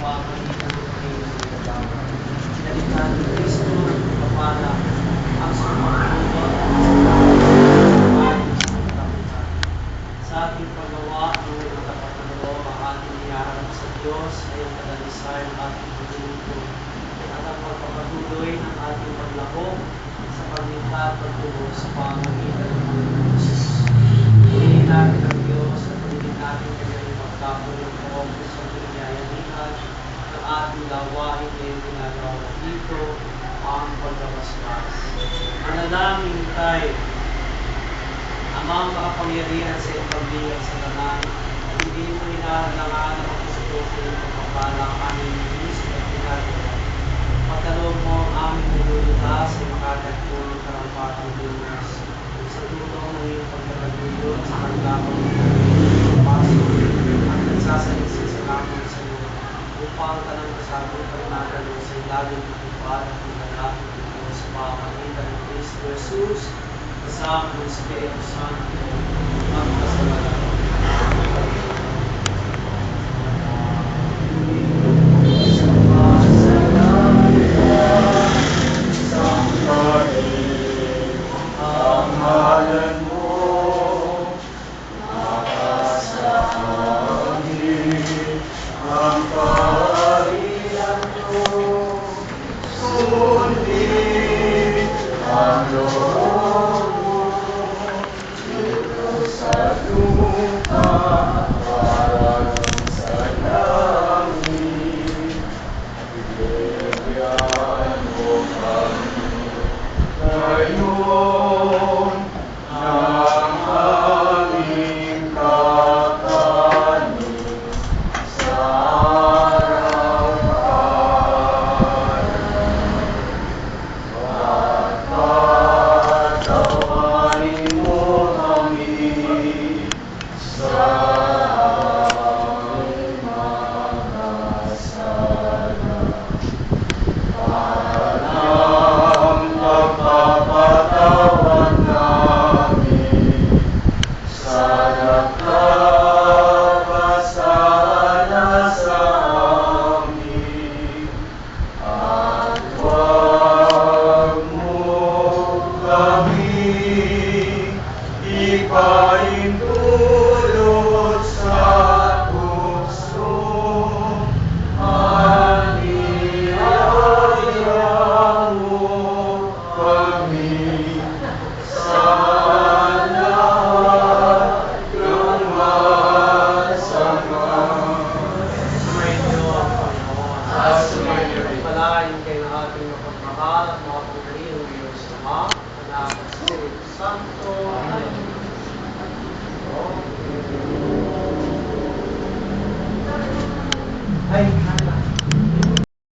pamagitan ng Panginoon ng Bawat. Sinalitan ni Kristo ng pagpapala ang sumapulot at sa katapusan. Sa ating paggawa ng may matapat na loob, ang ating iharap sa Diyos ay ang kadalisay ng ating paglilingkod at ang pagpapatuloy ng ating paglahok sa paglikha at pagtubo sa pamagitan ng Panginoon Jesus. Purihin natin ang Diyos at purihin natin kanyang pagkapon ng poong sa pinayanihan ng ating gawain ngayong ginagawa dito ang pagkabasbas. Manalangin tayo. Amang makapangyarihan sa iyong pagbigat sa laman, at hindi mo hinahalangan ang gusto ko yung pagpapala ang aming inisip at ginagawa. Pagkaloob mo ang aming nilulutas ay makatagpunan ng karampatang lunas. Sa tulong ng iyong pagkakagulot sa pagkakang ng paso at nagsasalisin sa lamang sa iyo, upang ka ng kasagutan natalo sa ilalim ng ipan at ilalapit ito sa pamagitan ng Kristo Jesus, kasama ng Espiritu Santo, magpasalamat. Pagpalain kayo ng ating mapagmahal at makapangyarihang Diyos Ama, Anak at Espiritu Santo. Amen.